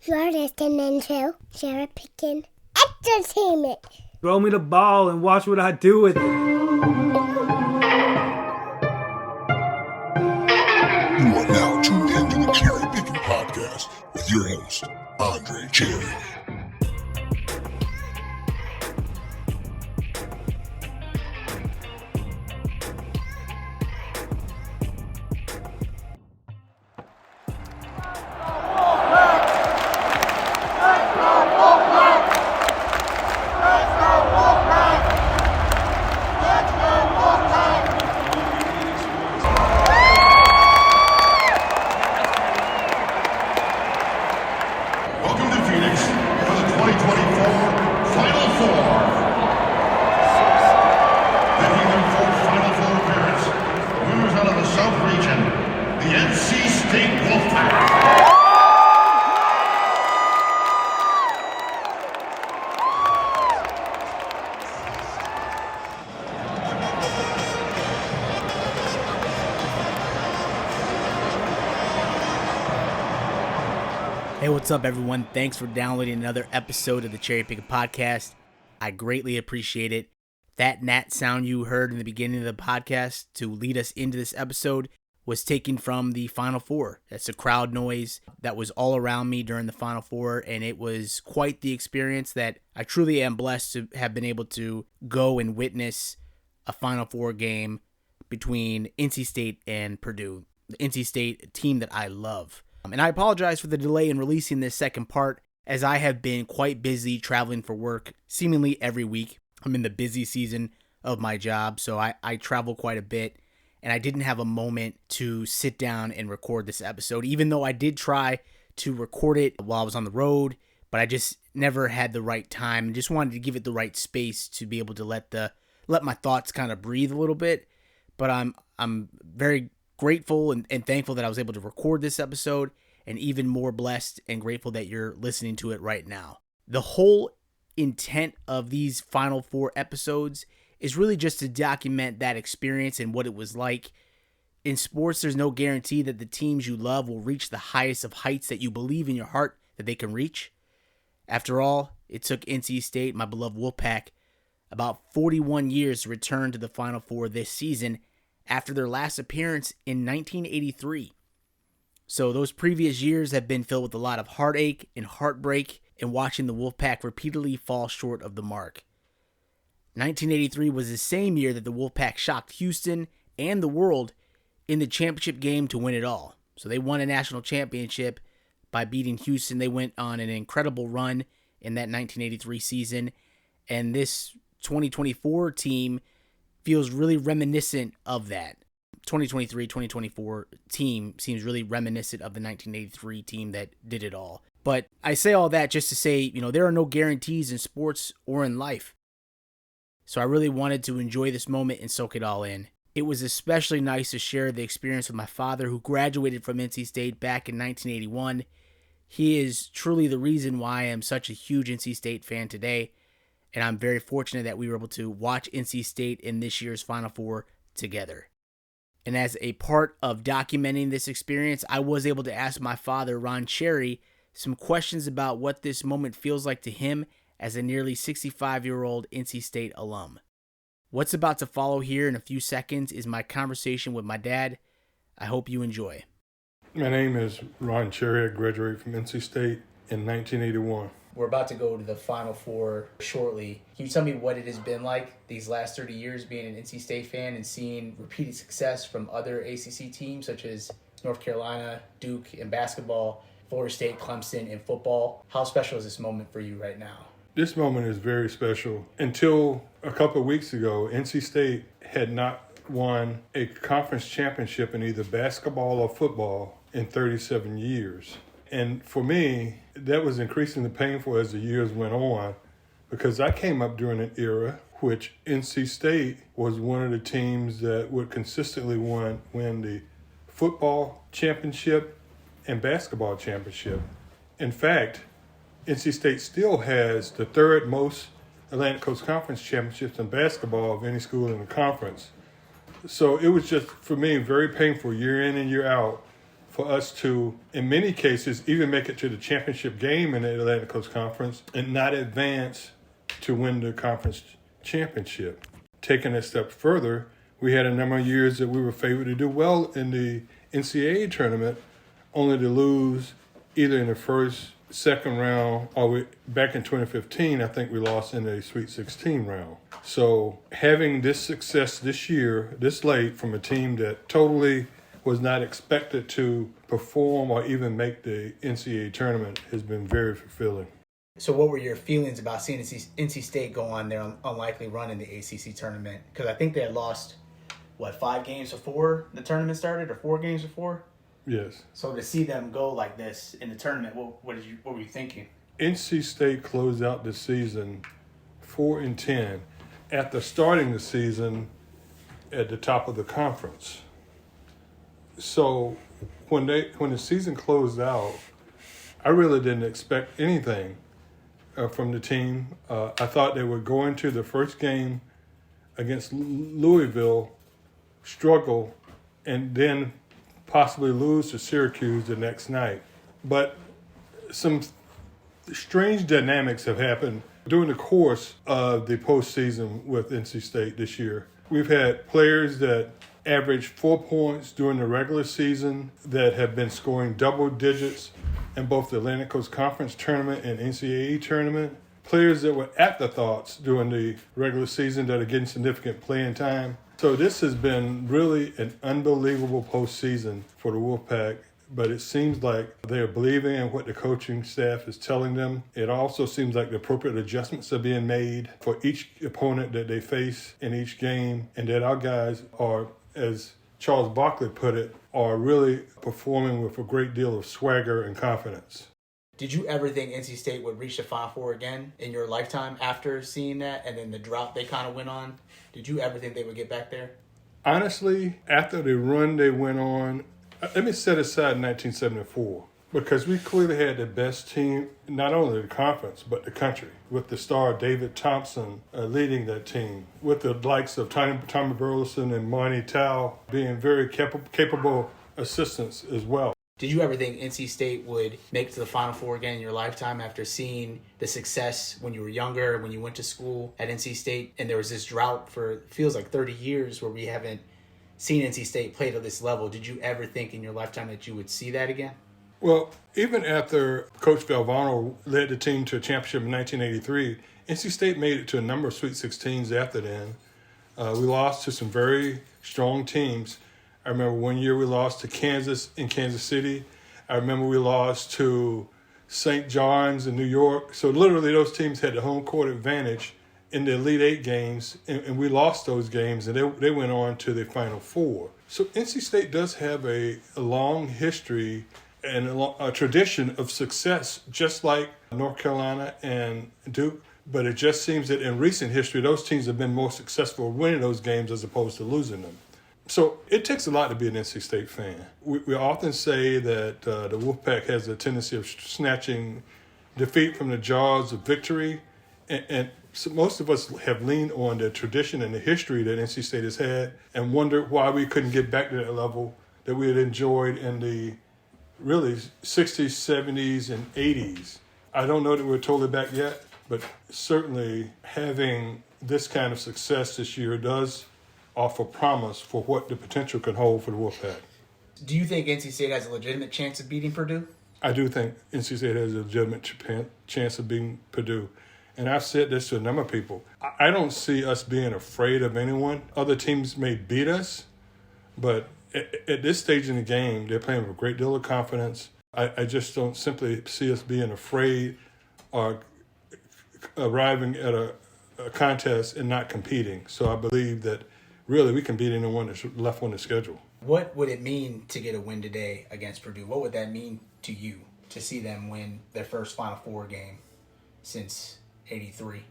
You're listening to CherryPickin Entertainment. Throw me the ball and watch what I do with it. You are now tuned into the CherryPickin podcast with your host, Andre Cherry. Hey, what's up, everyone? Thanks for downloading another episode of the CherryPickin podcast. I greatly appreciate it. That gnat sound you heard in the beginning of the podcast to lead us into this episode was taken from the Final Four. That's a crowd noise that was all around me during the Final Four, and it was quite the experience that I truly am blessed to have been able to go and witness a Final Four game between NC State and Purdue. The NC State team that I love. And I apologize for the delay in releasing this second part, as I have been quite busy traveling for work seemingly every week. I'm in the busy season of my job, so I travel quite a bit, and I didn't have a moment to sit down and record this episode, even though I did try to record it while I was on the road, but I just never had the right time and just wanted to give it the right space to be able to let my thoughts kind of breathe a little bit. But I'm very grateful and thankful that I was able to record this episode, and even more blessed and grateful that you're listening to it right now. The whole intent of these Final Four episodes is really just to document that experience and what it was like. In sports, there's no guarantee that the teams you love will reach the highest of heights that you believe in your heart that they can reach. After all, it took NC State, my beloved Wolfpack, about 41 years to return to the Final Four this season, after their last appearance in 1983. So those previous years have been filled with a lot of heartache and heartbreak and watching the Wolfpack repeatedly fall short of the mark. 1983 was the same year that the Wolfpack shocked Houston and the world in the championship game to win it all. So they won a national championship by beating Houston. They went on an incredible run in that 1983 season. And this 2024 team feels really reminiscent of that. 2023-2024 team seems really reminiscent of the 1983 team that did it all. But I say all that just to say, there are no guarantees in sports or in life. So I really wanted to enjoy this moment and soak it all in. It was especially nice to share the experience with my father, who graduated from NC State back in 1981. He is truly the reason why I am such a huge NC State fan today. And I'm very fortunate that we were able to watch NC State in this year's Final Four together. And as a part of documenting this experience, I was able to ask my father, Ron Cherry, some questions about what this moment feels like to him as a nearly 65-year-old NC State alum. What's about to follow here in a few seconds is my conversation with my dad. I hope you enjoy. My name is Ron Cherry. I graduated from NC State in 1981. We're about to go to the Final Four shortly. Can you tell me what it has been like these last 30 years being an NC State fan and seeing repeated success from other ACC teams such as North Carolina, Duke in basketball, Florida State, Clemson in football? How special is this moment for you right now? This moment is very special. Until a couple of weeks ago, NC State had not won a conference championship in either basketball or football in 37 years. And for me, that was increasingly painful as the years went on, because I came up during an era which NC State was one of the teams that would consistently win the football championship and basketball championship. In fact, NC State still has the third most Atlantic Coast Conference championships in basketball of any school in the conference. So it was just, for me, very painful year in and year out for us to, in many cases, even make it to the championship game in the Atlantic Coast Conference and not advance to win the conference championship. Taking a step further, we had a number of years that we were favored to do well in the NCAA tournament, only to lose either in the first, second round, or back in 2015, I think we lost in the Sweet 16 round. So having this success this year, this late, from a team that totally was not expected to perform or even make the NCAA tournament has been very fulfilling. So what were your feelings about seeing NC State go on their unlikely run in the ACC tournament? Because I think they had lost, 5 games before the tournament started, or 4 games before? Yes. So to see them go like this in the tournament, what were you thinking? NC State closed out the season 4-10 after starting the season at the top of the conference. So when the season closed out, I really didn't expect anything from the team. I thought they would go into the first game against Louisville, struggle, and then possibly lose to Syracuse the next night. But some strange dynamics have happened during the course of the postseason with NC State this year. We've had players that averaged 4 points during the regular season that have been scoring double digits in both the Atlantic Coast Conference tournament and NCAA tournament. Players that were afterthoughts during the regular season that are getting significant playing time. So this has been really an unbelievable postseason for the Wolfpack, but it seems like they're believing in what the coaching staff is telling them. It also seems like the appropriate adjustments are being made for each opponent that they face in each game, and that our guys are, as Charles Barkley put it, are really performing with a great deal of swagger and confidence. Did you ever think NC State would reach the Final Four again in your lifetime after seeing that and then the drought they kind of went on? Did you ever think they would get back there? Honestly, after the run they went on, let me set aside 1974, because we clearly had the best team, not only the conference, but the country, with the star David Thompson leading that team, with the likes of Tommy Burleson and Marnie Tao being very capable assistants as well. Did you ever think NC State would make it to the Final Four again in your lifetime after seeing the success when you were younger, when you went to school at NC State, and there was this drought for, feels like 30 years where we haven't seen NC State play to this level? Did you ever think in your lifetime that you would see that again? Well, even after Coach Valvano led the team to a championship in 1983, NC State made it to a number of Sweet 16s after then. We lost to some very strong teams. I remember one year we lost to Kansas in Kansas City. I remember we lost to St. John's in New York. So literally those teams had the home court advantage in the Elite Eight games, and we lost those games, and they went on to the Final Four. So NC State does have a long history and a tradition of success, just like North Carolina and Duke. But it just seems that in recent history, those teams have been more successful winning those games as opposed to losing them. So it takes a lot to be an NC State fan. We often say that the Wolfpack has a tendency of snatching defeat from the jaws of victory. And so most of us have leaned on the tradition and the history that NC State has had and wondered why we couldn't get back to that level that we had enjoyed in the really 60s, 70s, and 80s. I don't know that we're totally back yet, but certainly having this kind of success this year does offer promise for what the potential could hold for the Wolfpack. Do you think NC State has a legitimate chance of beating Purdue? I do think NC State has a legitimate chance of beating Purdue. And I've said this to a number of people. I don't see us being afraid of anyone. Other teams may beat us, but at this stage in the game, they're playing with a great deal of confidence. I just don't simply see us being afraid or arriving at a contest and not competing. So I believe that really we can beat anyone that's left on the schedule. What would it mean to get a win today against Purdue? What would that mean to you to see them win their first Final Four game since '83?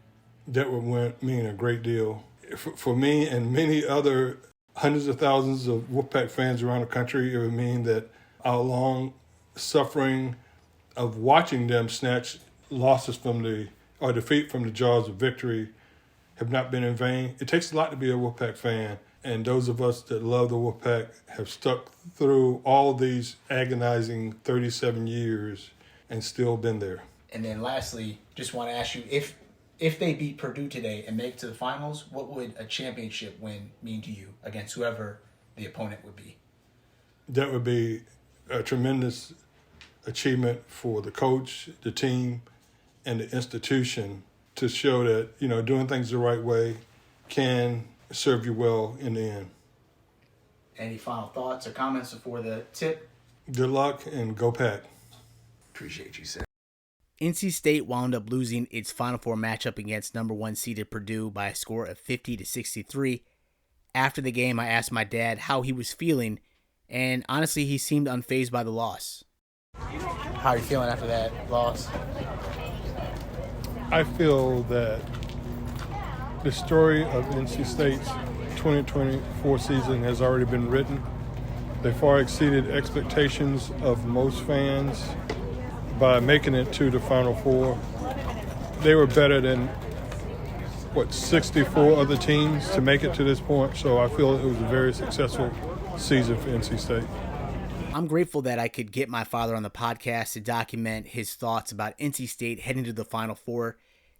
That would mean a great deal. For me and many other hundreds of thousands of Wolfpack fans around the country, it would mean that our long suffering of watching them snatch losses or defeat from the jaws of victory have not been in vain. It takes a lot to be a Wolfpack fan, And those of us that love the Wolfpack have stuck through all these agonizing 37 years and still been there. And then lastly, just want to ask you, if they beat Purdue today and make it to the finals, what would a championship win mean to you against whoever the opponent would be? That would be a tremendous achievement for the coach, the team, and the institution to show that, doing things the right way can serve you well in the end. Any final thoughts or comments before the tip? Good luck and go Pack. Appreciate you, sir. NC State wound up losing its Final Four matchup against number 1 seeded Purdue by a score of 50-63. After the game, I asked my dad how he was feeling, and honestly, he seemed unfazed by the loss. How are you feeling after that loss? I feel that the story of NC State's 2024 season has already been written. They far exceeded expectations of most fans by making it to the Final Four. They were better than, 64 other teams to make it to this point, so I feel it was a very successful season for NC State. I'm grateful that I could get my father on the podcast to document his thoughts about NC State heading to the Final Four.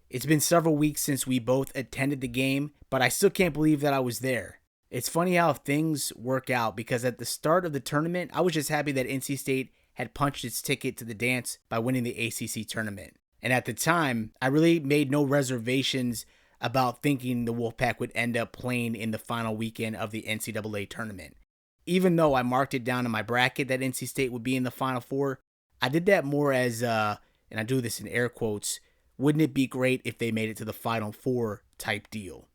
It's been several weeks since we both attended the game, but I still can't believe that I was there. It's funny how things work out, because at the start of the tournament, I was just happy that NC State had punched its ticket to the dance by winning the ACC tournament. And at the time, I really made no reservations about thinking the Wolfpack would end up playing in the final weekend of the NCAA tournament. Even though I marked it down in my bracket that NC State would be in the Final Four, I did that more as, and I do this in air quotes, wouldn't it be great if they made it to the Final Four type deal?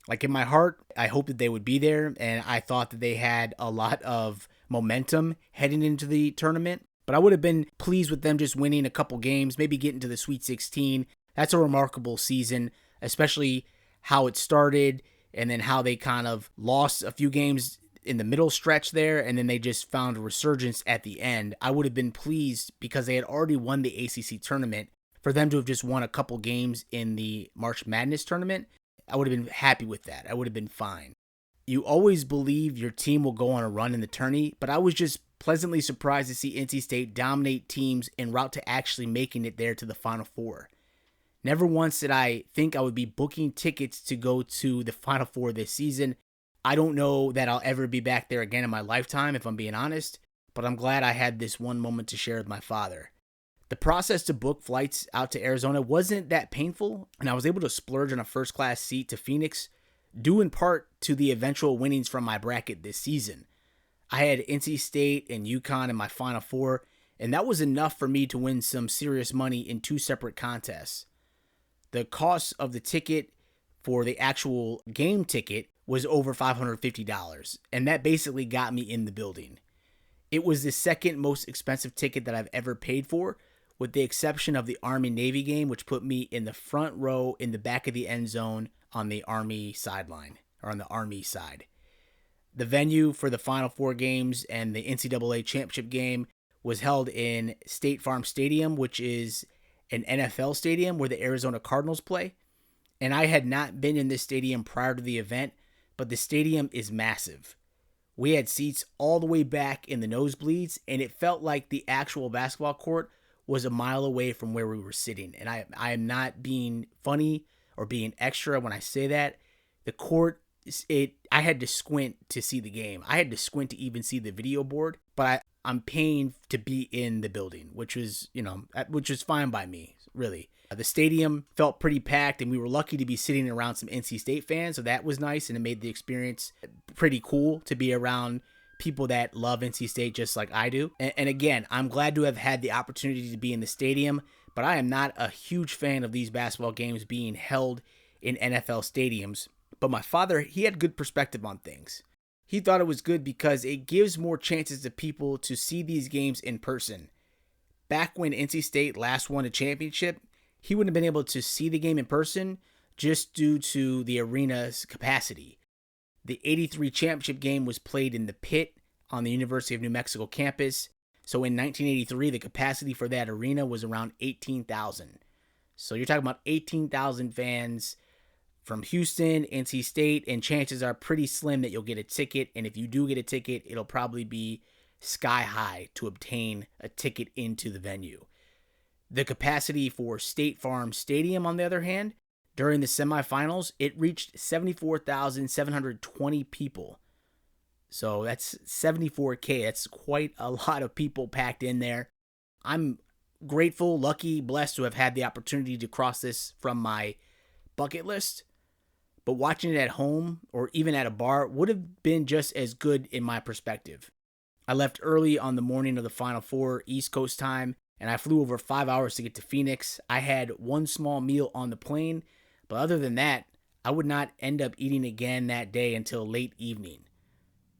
Like, in my heart, I hoped that they would be there, and I thought that they had a lot of momentum heading into the tournament. But I would have been pleased with them just winning a couple games, maybe getting to the Sweet 16. That's a remarkable season, especially how it started and then how they kind of lost a few games in the middle stretch there, and then they just found a resurgence at the end. I would have been pleased because they had already won the ACC tournament. For them to have just won a couple games in the March Madness tournament, I would have been happy with that. I would have been fine. You always believe your team will go on a run in the tourney, but I was just pleasantly surprised to see NC State dominate teams en route to actually making it there to the Final Four. Never once did I think I would be booking tickets to go to the Final Four this season. I don't know that I'll ever be back there again in my lifetime, if I'm being honest, but I'm glad I had this one moment to share with my father. The process to book flights out to Arizona wasn't that painful, and I was able to splurge on a first-class seat to Phoenix, due in part to the eventual winnings from my bracket this season. I had NC State and UConn in my Final Four, and that was enough for me to win some serious money in 2 separate contests. The cost of the ticket for the actual game ticket was over $550, and that basically got me in the building. It was the second most expensive ticket that I've ever paid for, with the exception of the Army-Navy game, which put me in the front row in the back of the end zone on the Army sideline, or on the Army side. The venue for the Final Four games and the NCAA championship game was held in State Farm Stadium, which is an NFL stadium where the Arizona Cardinals play. And I had not been in this stadium prior to the event, but the stadium is massive. We had seats all the way back in the nosebleeds, and it felt like the actual basketball court was a mile away from where we were sitting. And I am not being funny or being extra when I say that. The court, I had to squint to see the game. I had to squint to even see the video board, but I'm paying to be in the building, which was fine by me, really. The stadium felt pretty packed, and we were lucky to be sitting around some NC State fans, so that was nice, and it made the experience pretty cool to be around people that love NC State just like I do. And again, I'm glad to have had the opportunity to be in the stadium, but I am not a huge fan of these basketball games being held in NFL stadiums. But my father, he had good perspective on things. He thought it was good because it gives more chances to people to see these games in person. Back when NC State last won a championship, he wouldn't have been able to see the game in person just due to the arena's capacity. The 83 championship game was played in the pit on the University of New Mexico campus. So in 1983, the capacity for that arena was around 18,000. So you're talking about 18,000 fans from Houston, NC State, and chances are pretty slim that you'll get a ticket. And if you do get a ticket, it'll probably be sky high to obtain a ticket into the venue. The capacity for State Farm Stadium, on the other hand, during the semifinals, it reached 74,720 people. So that's 74K. That's quite a lot of people packed in there. I'm grateful, lucky, blessed to have had the opportunity to cross this from my bucket list. But watching it at home or even at a bar would have been just as good in my perspective. I left early on the morning of the Final Four East Coast time, and I flew over 5 hours to get to Phoenix. I had one small meal on the plane, but other than that, I would not end up eating again that day until late evening.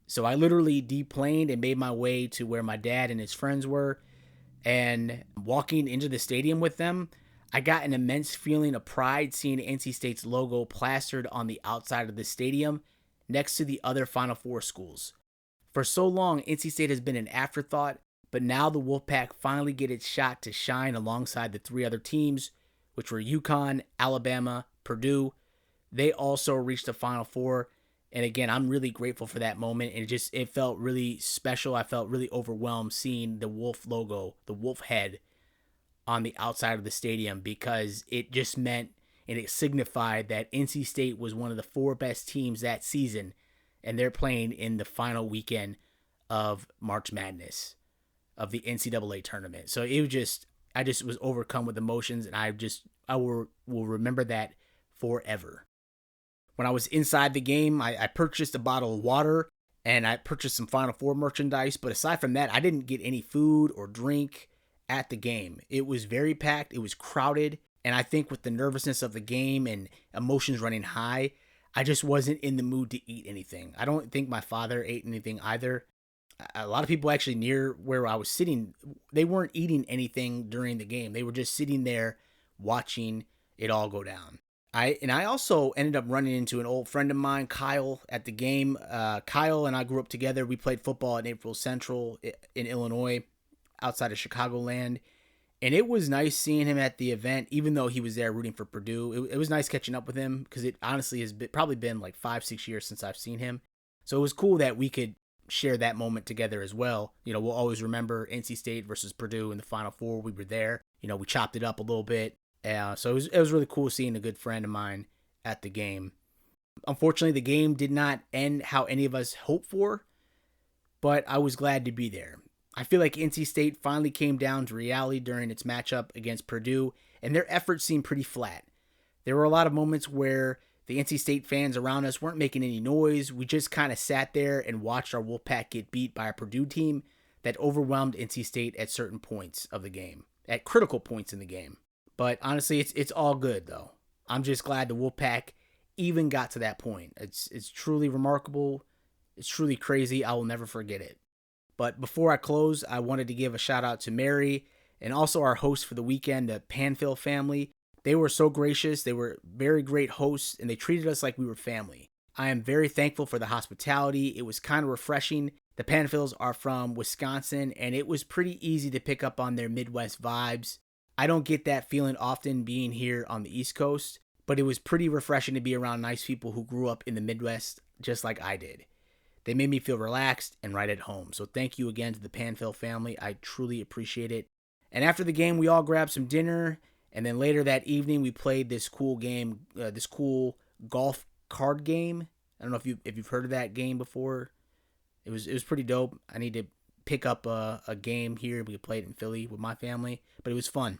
So I literally deplaned and made my way to where my dad and his friends were, and walking into the stadium with them, I got an immense feeling of pride seeing NC State's logo plastered on the outside of the stadium next to the other Final Four schools. For so long, NC State has been an afterthought, but now the Wolfpack finally get its shot to shine alongside the three other teams, which were UConn, Alabama, Purdue. They also reached the Final Four, and again, I'm really grateful for that moment, and it felt really special. I felt really overwhelmed seeing the Wolf logo, the Wolf head, on the outside of the stadium, because it just meant and it signified that NC State was one of the four best teams that season, and they're playing in the final weekend of March Madness of the NCAA tournament. So I just was overcome with emotions, and I will remember that forever. When I was inside the game, I purchased a bottle of water and I purchased some Final Four merchandise. But aside from that, I didn't get any food or drink at the game. It was very packed. It was crowded. And I think with the nervousness of the game and emotions running high, I just wasn't in the mood to eat anything. I don't think my father ate anything either. A lot of people actually near where I was sitting, they weren't eating anything during the game. They were just sitting there watching it all go down. I also ended up running into an old friend of mine, Kyle, at the game. Kyle and I grew up together. We played football at Naperville Central in Illinois, outside of Chicagoland. And it was nice seeing him at the event, even though he was there rooting for Purdue. It was nice catching up with him, because it honestly has probably been like 5-6 years since I've seen him. So it was cool that we could share that moment together as well. We'll always remember NC State versus Purdue in the Final Four. We were there. We chopped it up a little bit. So it was really cool seeing a good friend of mine at the game. Unfortunately, the game did not end how any of us hoped for, but I was glad to be there. I feel like NC State finally came down to reality during its matchup against Purdue, and their efforts seemed pretty flat. There were a lot of moments where the NC State fans around us weren't making any noise. We just kind of sat there and watched our Wolfpack get beat by a Purdue team that overwhelmed NC State at certain points of the game, at critical points in the game. But honestly, it's all good, though. I'm just glad the Wolfpack even got to that point. It's truly remarkable. It's truly crazy. I will never forget it. But before I close, I wanted to give a shout out to Mary and also our host for the weekend, the Panfill family. They were so gracious. They were very great hosts, and they treated us like we were family. I am very thankful for the hospitality. It was kind of refreshing. The Panfills are from Wisconsin, and it was pretty easy to pick up on their Midwest vibes. I don't get that feeling often being here on the East Coast, but it was pretty refreshing to be around nice people who grew up in the Midwest just like I did. They made me feel relaxed and right at home. So thank you again to the Panfill family. I truly appreciate it. And after the game, we all grabbed some dinner, and then later that evening, we played this cool game, this cool golf card game. I don't know if you've heard of that game before. It was pretty dope. I need to pick up a game here. We could play it in Philly with my family, but it was fun.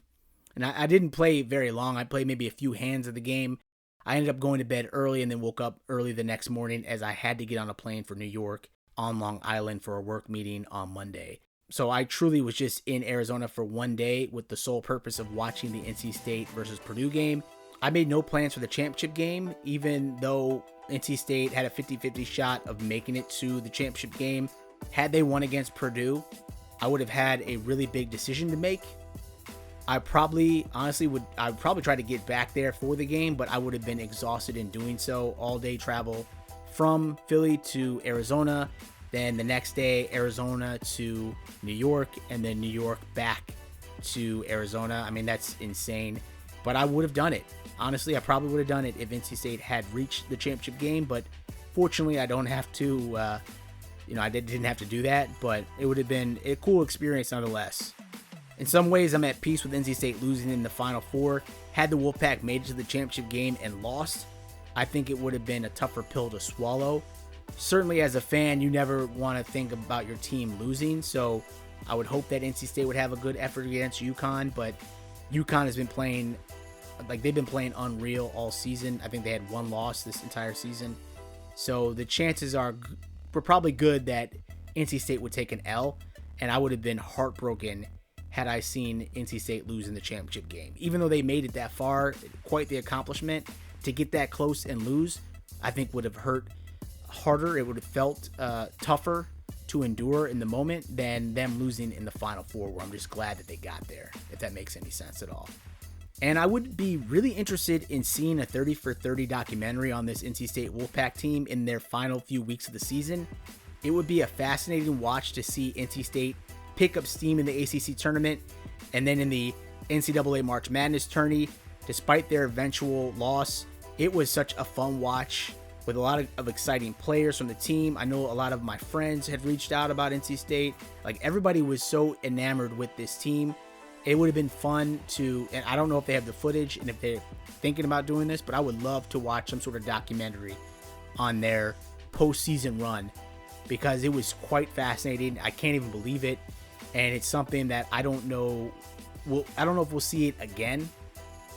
And I didn't play very long. I played maybe a few hands of the game. I ended up going to bed early and then woke up early the next morning as I had to get on a plane for New York on Long Island for a work meeting on Monday. So I truly was just in Arizona for one day with the sole purpose of watching the NC State versus Purdue game. I made no plans for the championship game, even though NC State had a 50-50 shot of making it to the championship game. Had they won against Purdue, I would have had a really big decision to make. I would probably try to get back there for the game, but I would have been exhausted in doing so. All day travel from Philly to Arizona, then the next day Arizona to New York, and then New York back to Arizona. I mean, that's insane. but I would have done it. Honestly, I probably would have done it if NC State had reached the championship game, but fortunately I don't have to, I didn't have to do that, but it would have been a cool experience nonetheless. In some ways, I'm at peace with NC State losing in the Final Four. Had the Wolfpack made it to the championship game and lost, I think it would have been a tougher pill to swallow. Certainly as a fan, you never want to think about your team losing, so I would hope that NC State would have a good effort against UConn, but UConn has been playing, they've been playing unreal all season. I think they had one loss this entire season. So the chances were probably good that NC State would take an L, and I would have been heartbroken had I seen NC State lose in the championship game. Even though they made it that far, quite the accomplishment, to get that close and lose, I think would have hurt harder. It would have felt tougher to endure in the moment than them losing in the Final Four, where I'm just glad that they got there, if that makes any sense at all. And I would be really interested in seeing a 30 for 30 documentary on this NC State Wolfpack team in their final few weeks of the season. It would be a fascinating watch to see NC State pick up steam in the ACC tournament, and then in the NCAA March Madness tourney. Despite their eventual loss, it was such a fun watch with a lot of exciting players from the team. I know a lot of my friends had reached out about NC State. Everybody was so enamored with this team. It would have been fun and I don't know if they have the footage and if they're thinking about doing this, but I would love to watch some sort of documentary on their postseason run, because it was quite fascinating. I can't even believe it. And it's something that I don't know if we'll see it again,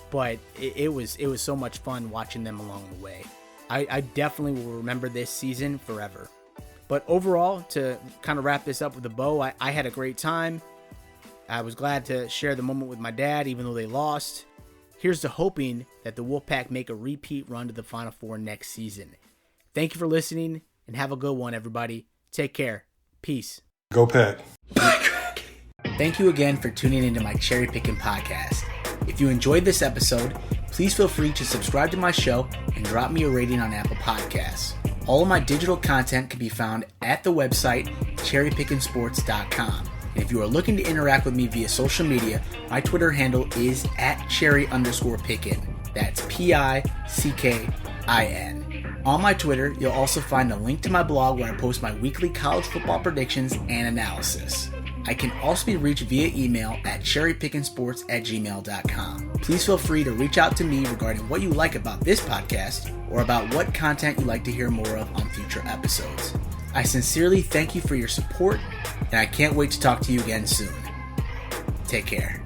but it was so much fun watching them along the way. I definitely will remember this season forever. But overall, to kind of wrap this up with a bow, I had a great time. I was glad to share the moment with my dad, even though they lost. Here's to hoping that the Wolfpack make a repeat run to the Final Four next season. Thank you for listening, and have a good one, everybody. Take care. Peace. Go Pack. Thank you again for tuning into my Cherry Pickin' podcast. If you enjoyed this episode, please feel free to subscribe to my show and drop me a rating on Apple Podcasts. All of my digital content can be found at the website CherryPickinSports.com. And if you are looking to interact with me via social media, my Twitter handle is @Cherry_Pickin. That's PICKIN. On my Twitter, you'll also find a link to my blog where I post my weekly college football predictions and analysis. I can also be reached via email at cherrypickinsports@gmail.com. Please feel free to reach out to me regarding what you like about this podcast or about what content you'd like to hear more of on future episodes. I sincerely thank you for your support, and I can't wait to talk to you again soon. Take care.